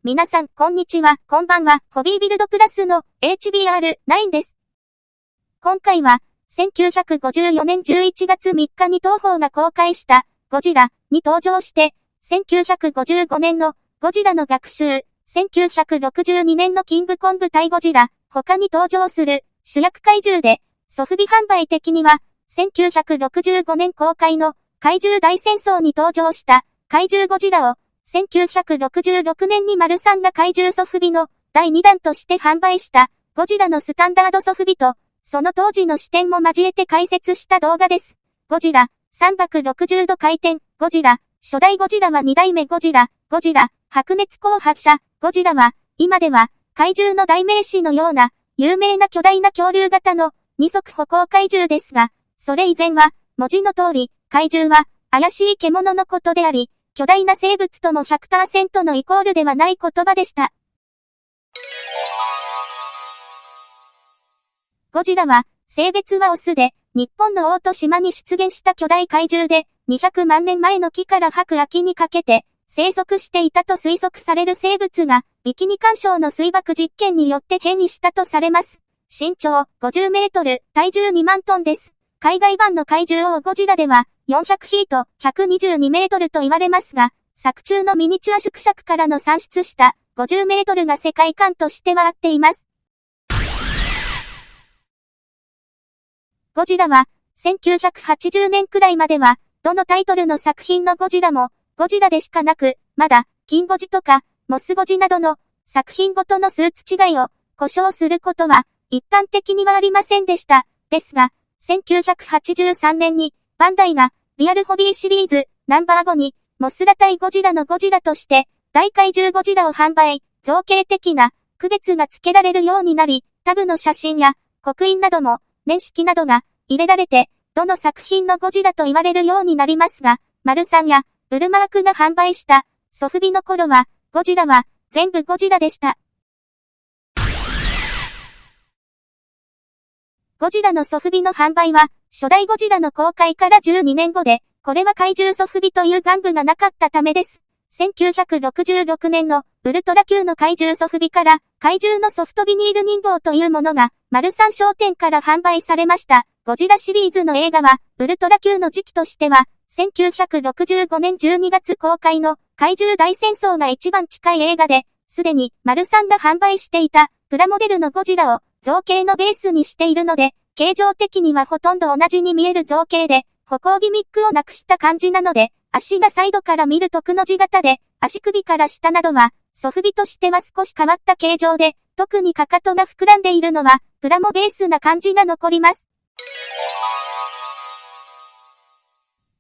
皆さん、こんにちは、こんばんは。ホビービルドプラスの HBR9 です。今回は、1954年11月3日に東宝が公開したゴジラに登場して、1955年のゴジラの逆襲、1962年のキングコング対ゴジラ、他に登場する主役怪獣で、ソフビ販売的には、1965年公開の怪獣大戦争に登場した怪獣ゴジラを、1966年にマルサンが怪獣ソフビの第2弾として販売したゴジラのスタンダードソフビと、その当時の視点も交えて解説した動画です。ゴジラ、360度回転、ゴジラ、初代ゴジラは2代目ゴジラ、白熱光発射、ゴジラは、今では怪獣の代名詞のような有名な巨大な恐竜型の二足歩行怪獣ですが、それ以前は文字の通り怪獣は怪しい獣のことであり、巨大な生物とも 100% のイコールではない言葉でした。ゴジラは、性別はオスで、日本の大戸島に出現した巨大怪獣で、200万年前の木から白亜紀にかけて、生息していたと推測される生物が、ビキニ干渉の水爆実験によって変異したとされます。身長50メートル、体重2万トンです。海外版の怪獣王ゴジラでは、400フィート、122メートルと言われますが、作中のミニチュア縮尺からの算出した50メートルが世界観としては合っています。ゴジラは、1980年くらいまでは、どのタイトルの作品のゴジラも、ゴジラでしかなく、まだ、キンゴジとか、モスゴジなどの作品ごとのスーツ違いを呼称することは、一般的にはありませんでした。ですが、1983年に、バンダイが、リアルホビーシリーズ、ナンバー5に、モスラ対ゴジラのゴジラとして、大怪獣ゴジラを販売、造形的な、区別がつけられるようになり、タブの写真や、刻印なども、年式などが、入れられて、どの作品のゴジラと言われるようになりますが、マルサンや、ブルマークが販売した、ソフビの頃は、ゴジラは、全部ゴジラでした。ゴジラのソフビの販売は、初代ゴジラの公開から12年後で、これは怪獣ソフビという玩具がなかったためです。1966年のウルトラ Q の怪獣ソフビから怪獣のソフトビニール人形というものがマルサン商店から販売されました。ゴジラシリーズの映画はウルトラ Q の時期としては1965年12月公開の怪獣大戦争が一番近い映画で、すでにマルサンが販売していたプラモデルのゴジラを造形のベースにしているので、形状的にはほとんど同じに見える造形で、歩行ギミックをなくした感じなので、足がサイドから見るとくの字型で、足首から下などは、ソフビとしては少し変わった形状で、特にかかとが膨らんでいるのは、プラモベースな感じが残ります。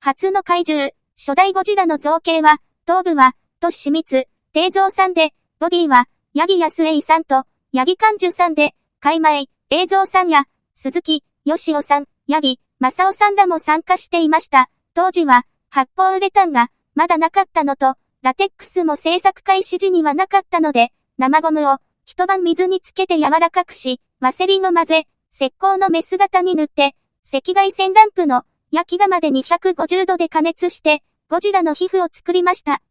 初の怪獣、初代ゴジラの造形は、頭部は、トシミツ、テイゾウさんで、ボディは、ヤギヤスエイさんと、ヤギカンジュさんで、カイマイ、エイゾウさんや、鈴木、ヨシオさん、ヤギ、マサオさんらも参加していました。当時は、発泡ウレタンが、まだなかったのと、ラテックスも製作開始時にはなかったので、生ゴムを、一晩水につけて柔らかくし、ワセリンを混ぜ、石膏のメス型に塗って、赤外線ランプの、焼き窯で250度で加熱して、ゴジラの皮膚を作りました。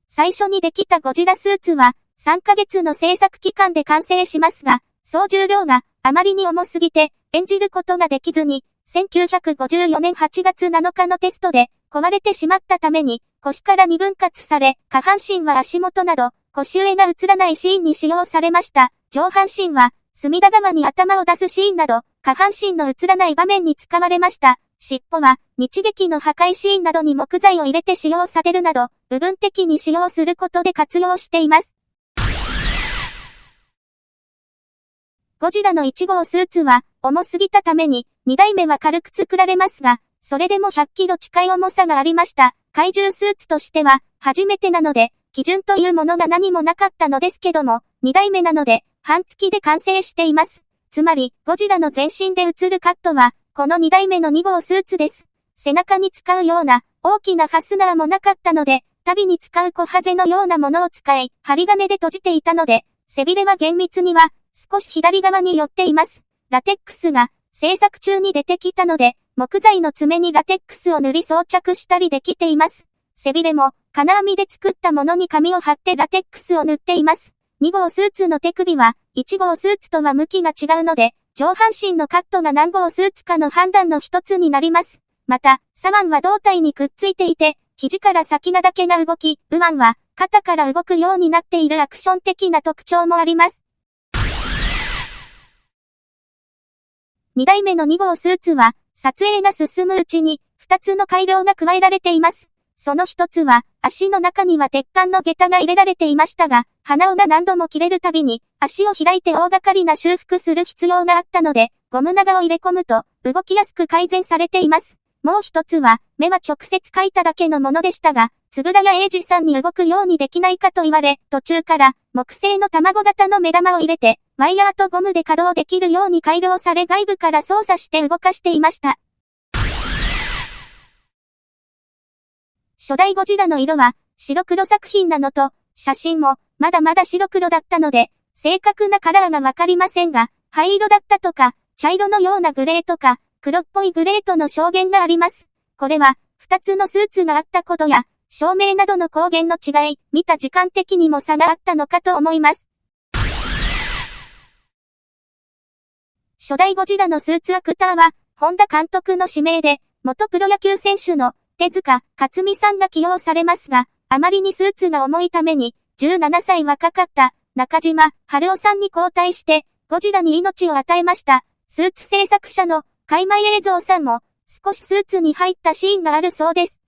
最初にできたゴジラスーツは、3ヶ月の製作期間で完成しますが、総重量があまりに重すぎて演じることができずに、1954年8月7日のテストで壊れてしまったために腰から2分割され、下半身は足元など腰上が映らないシーンに使用されました。上半身は隅田川に頭を出すシーンなど下半身の映らない場面に使われました。尻尾は日劇の破壊シーンなどに木材を入れて使用されるなど部分的に使用することで活用しています。ゴジラの1号スーツは重すぎたために2代目は軽く作られますが、それでも100キロ近い重さがありました。怪獣スーツとしては初めてなので、基準というものが何もなかったのですけども、2代目なので半月で完成しています。つまり、ゴジラの全身で映るカットは、この2代目の2号スーツです。背中に使うような大きなファスナーもなかったので、旅に使う小ハゼのようなものを使い、針金で閉じていたので、背びれは厳密には、少し左側に寄っています。ラテックスが製作中に出てきたので、木材の爪にラテックスを塗り装着したりできています。背びれも金網で作ったものに紙を貼ってラテックスを塗っています。2号スーツの手首は1号スーツとは向きが違うので、上半身のカットが何号スーツかの判断の一つになります。また、左腕は胴体にくっついていて、肘から先がだけが動き、右腕は肩から動くようになっているアクション的な特徴もあります。2代目の2号スーツは、撮影が進むうちに、2つの改良が加えられています。その一つは、足の中には鉄管の下駄が入れられていましたが、鼻緒が何度も切れるたびに、足を開いて大掛かりな修復する必要があったので、ゴム長を入れ込むと、動きやすく改善されています。もう一つは、目は直接描いただけのものでしたが、円谷英二さんに動くようにできないかと言われ、途中から、木製の卵型の目玉を入れて、ワイヤーとゴムで稼働できるように改良され外部から操作して動かしていました。初代ゴジラの色は白黒作品なのと、写真もまだまだ白黒だったので、正確なカラーがわかりませんが、灰色だったとか、茶色のようなグレーとか、黒っぽいグレーとの証言があります。これは、2つのスーツがあったことや、照明などの光源の違い、見た時間的にも差があったのかと思います。初代ゴジラのスーツアクターは、本田監督の指名で、元プロ野球選手の手塚克美さんが起用されますが、あまりにスーツが重いために、17歳若かった中島春夫さんに交代して、ゴジラに命を与えました。スーツ制作者の海前映像さんも、少しスーツに入ったシーンがあるそうです。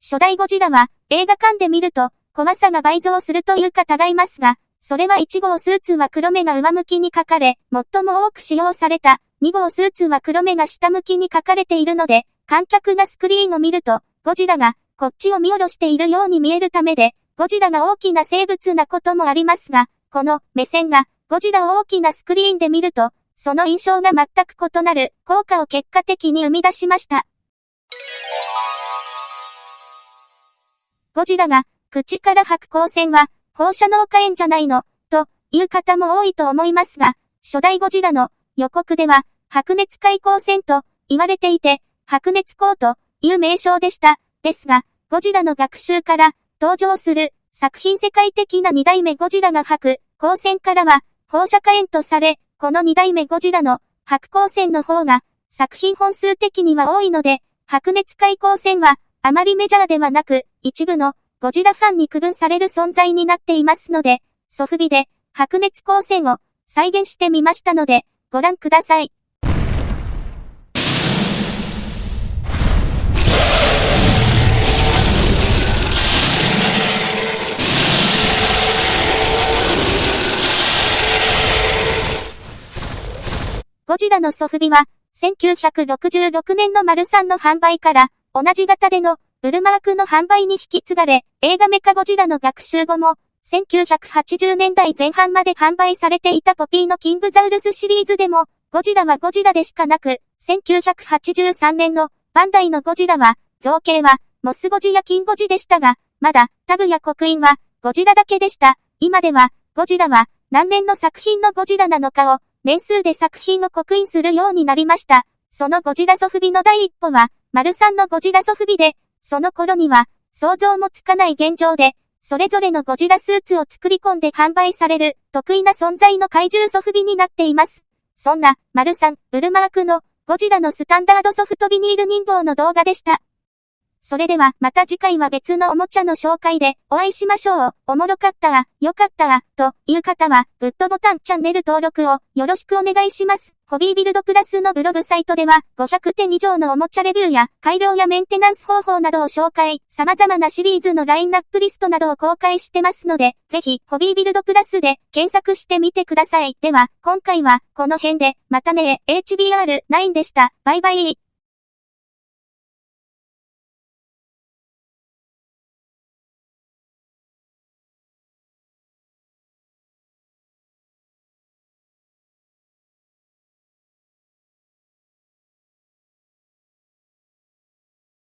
初代ゴジラは、映画館で見ると、怖さが倍増するという方がいますが、それは1号スーツは黒目が上向きに描かれ、最も多く使用された2号スーツは黒目が下向きに描かれているので、観客がスクリーンを見ると、ゴジラがこっちを見下ろしているように見えるためで、ゴジラが大きな生物なこともありますが、この目線がゴジラを大きなスクリーンで見ると、その印象が全く異なる効果を結果的に生み出しました。ゴジラが口から吐く光線は放射能火炎じゃないのという方も多いと思いますが、初代ゴジラの予告では白熱開光線と言われていて、白熱光という名称でした。ですが、ゴジラの学習から登場する作品世界的な2代目ゴジラが吐く光線からは放射火炎とされ、この2代目ゴジラの吐く光線の方が作品本数的には多いので、白熱開光線はあまりメジャーではなく、一部のゴジラファンに区分される存在になっていますので、ソフビで白熱光線を再現してみましたので、ご覧ください。ゴジラのソフビは、1966年の丸3の販売から、同じ型でのブルマークの販売に引き継がれ、映画メカゴジラの学習後も、1980年代前半まで販売されていたポピーのキングザウルスシリーズでも、ゴジラはゴジラでしかなく、1983年のバンダイのゴジラは、造形はモスゴジやキンゴジでしたが、まだタブや刻印はゴジラだけでした。今では、ゴジラは何年の作品のゴジラなのかを、年数で作品を刻印するようになりました。そのゴジラソフビの第一歩は、丸3のゴジラソフビで、その頃には、想像もつかない現状で、それぞれのゴジラスーツを作り込んで販売される、得意な存在の怪獣ソフビになっています。そんな、丸3、ブルマークの、ゴジラのスタンダードソフトビニール人形の動画でした。それではまた次回は別のおもちゃの紹介でお会いしましょう。おもろかったわ、よかったわ、という方はグッドボタンチャンネル登録をよろしくお願いします。ホビービルドプラスのブログサイトでは500点以上のおもちゃレビューや改良やメンテナンス方法などを紹介、様々なシリーズのラインナップリストなどを公開してますので、ぜひホビービルドプラスで検索してみてください。では今回はこの辺でまたね。HBR9 でした。バイバイ。